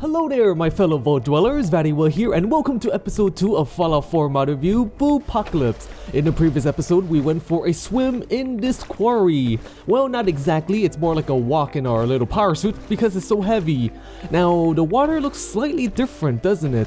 Hello there, my fellow vault dwellers, VatiWah here, and welcome to episode 2 of Fallout 4 Mod Review Boobpocalypse. In the previous episode, we went for a swim in this quarry. Well, not exactly, it's more like a walk in our little power suit because it's so heavy. Now, the water looks slightly different, doesn't it?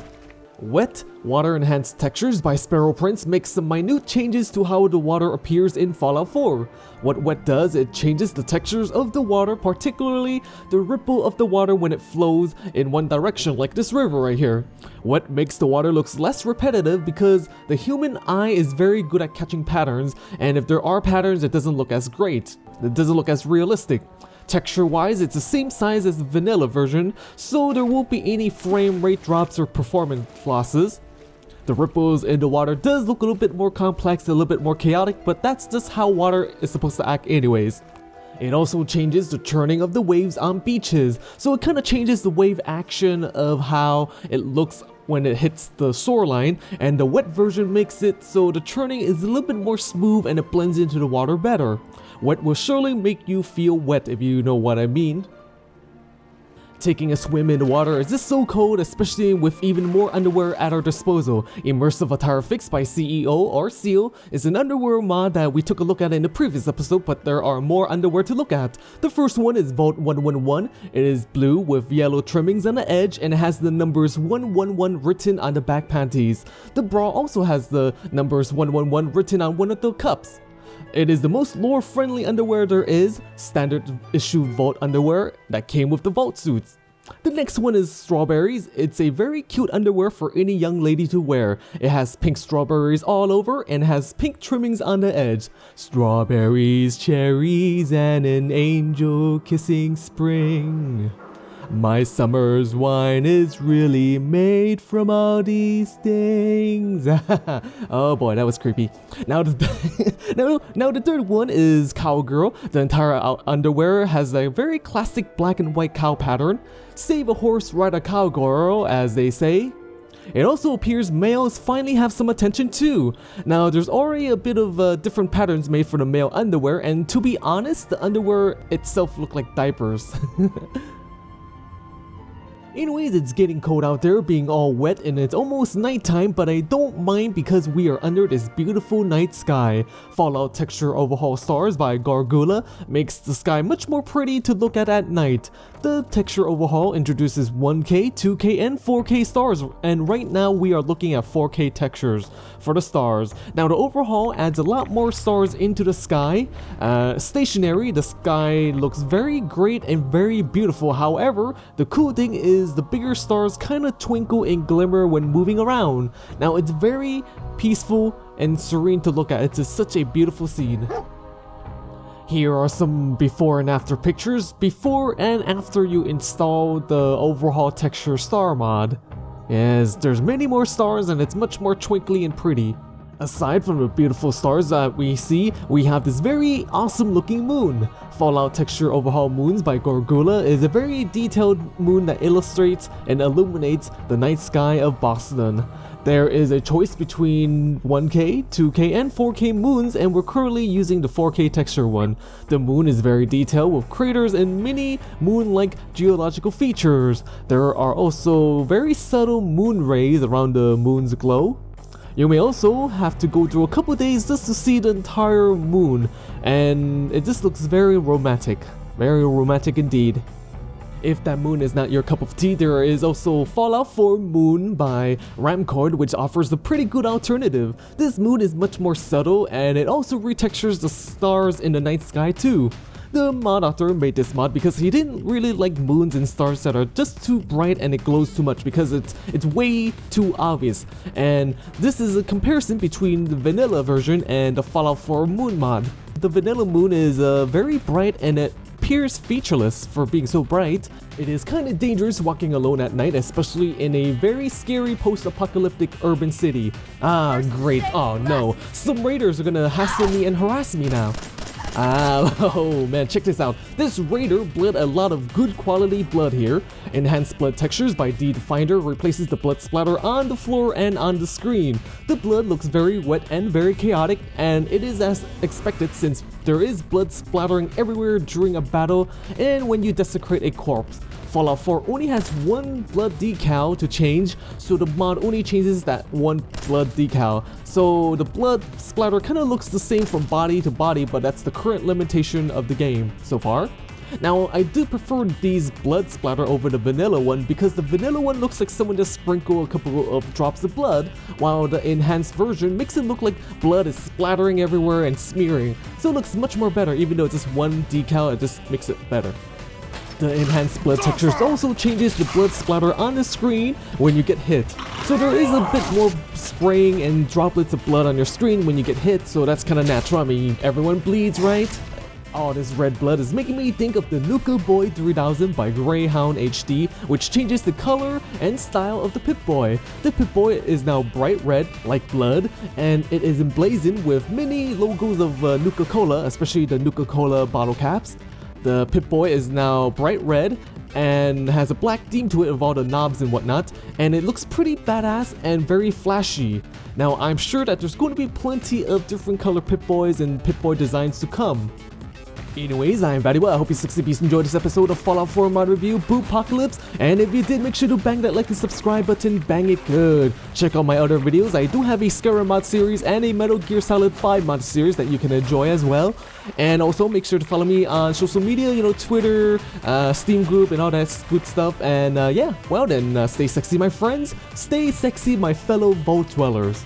Wet Water Enhanced Textures by SparrowPrince makes some minute changes to how the water appears in Fallout 4. What wet does, it changes the textures of the water, particularly the ripple of the water when it flows in one direction, like this river right here. Wet makes the water look less repetitive because the human eye is very good at catching patterns, and if there are patterns, it doesn't look as great. It doesn't look as realistic. Texture-wise, it's the same size as the vanilla version, so there won't be any frame rate drops or performance losses. The ripples in the water does look a little bit more complex, a little bit more chaotic, but that's just how water is supposed to act anyways. It also changes the churning of the waves on beaches, so it kind of changes the wave action of how it looks when it hits the shoreline, and the wet version makes it so the churning is a little bit more smooth and it blends into the water better. Wet will surely make you feel wet, if you know what I mean. Taking a swim in the water is just so cold, especially with even more underwear at our disposal. Immersive Attire Fix by CEO or SEAL is an underwear mod that we took a look at in the previous episode, but there are more underwear to look at. The first one is Vault 111. It is blue with yellow trimmings on the edge and it has the numbers 111 written on the back panties. The bra also has the numbers 111 written on one of the cups. It is the most lore-friendly underwear there is, standard issue Vault underwear that came with the Vault suits. The next one is Strawberries. It's a very cute underwear for any young lady to wear. It has pink strawberries all over and has pink trimmings on the edge. Strawberries, cherries, and an angel kissing spring. My summer's wine is really made from all these things. Oh boy, that was creepy. Now the third one is Cowgirl. The entire underwear has a very classic black and white cow pattern. Save a horse, ride a cowgirl, as they say. It also appears males finally have some attention too. Now there's already a bit of different patterns made for the male underwear, and to be honest, the underwear itself look like diapers. Anyways, it's getting cold out there, being all wet, and it's almost nighttime, but I don't mind because we are under this beautiful night sky. Fallout Texture Overhaul Stars by Gorgulla makes the sky much more pretty to look at night. The Texture Overhaul introduces 1K, 2K, and 4K stars, and right now we are looking at 4K textures for the stars. Now the Overhaul adds a lot more stars into the sky. Stationary, the sky looks very great and very beautiful. However, the cool thing is the bigger stars kind of twinkle and glimmer when moving around. Now it's very peaceful and serene to look at. It's just such a beautiful scene. Here are some before and after pictures, before and after you install the Overhaul Texture Star mod. Yes, there's many more stars and it's much more twinkly and pretty. Aside from the beautiful stars that we see, we have this very awesome looking moon. Fallout Texture Overhaul Moons by Gorgulla is a very detailed moon that illustrates and illuminates the night sky of Boston. There is a choice between 1K, 2K, and 4K moons, and we're currently using the 4K texture one. The moon is very detailed with craters and many moon-like geological features. There are also very subtle moon rays around the moon's glow. You may also have to go through a couple days just to see the entire moon, and it just looks very romantic indeed. If that moon is not your cup of tea, there is also Fallout 4 MOON by ramccoid, which offers a pretty good alternative. This moon is much more subtle, and it also retextures the stars in the night sky too. The mod author made this mod because he didn't really like moons and stars that are just too bright and it glows too much because it's way too obvious. And this is a comparison between the vanilla version and the Fallout 4 Moon mod. The vanilla moon is very bright and it appears featureless for being so bright. It is kind of dangerous walking alone at night, especially in a very scary post-apocalyptic urban city. Ah, great. Oh no, some raiders are gonna hassle me and harass me now. Oh man, check this out. This raider bled a lot of good quality blood here. Enhanced blood textures by dDefinder replaces the blood splatter on the floor and on the screen. The blood looks very wet and very chaotic, and it is as expected since there is blood splattering everywhere during a battle and when you desecrate a corpse. Fallout 4 only has one blood decal to change, so the mod only changes that one blood decal. So the blood splatter kind of looks the same from body to body, but that's the current limitation of the game so far. Now, I do prefer these blood splatter over the vanilla one because the vanilla one looks like someone just sprinkled a couple of drops of blood, while the enhanced version makes it look like blood is splattering everywhere and smearing. So it looks much more better, even though it's just one decal, it just makes it better. The enhanced blood textures also changes the blood splatter on the screen when you get hit. So there is a bit more spraying and droplets of blood on your screen when you get hit, so that's kind of natural. I mean, everyone bleeds, right? All this red blood is making me think of the Nuka-Boy 3000 by GreyhoundHD, which changes the color and style of the Pip-Boy. The Pip-Boy is now bright red, like blood, and it is emblazoned with many logos of Nuka-Cola, especially the Nuka-Cola bottle caps. The Pip-Boy is now bright red and has a black theme to it of all the knobs and whatnot, and it looks pretty badass and very flashy. Now, I'm sure that there's going to be plenty of different color Pip-Boys and Pip-Boy designs to come. Anyways, I'm VatiWah. I hope you 60 piece enjoyed this episode of Fallout 4 Mod Review Boobpocalypse, and if you did, make sure to bang that like and subscribe button, bang it good. Check out my other videos. I do have a Scarab mod series and a Metal Gear Solid 5 mod series that you can enjoy as well. And also make sure to follow me on social media, you know, Twitter, SteamGroup, and all that good stuff. And yeah, well then, stay sexy my friends, stay sexy my fellow vault dwellers.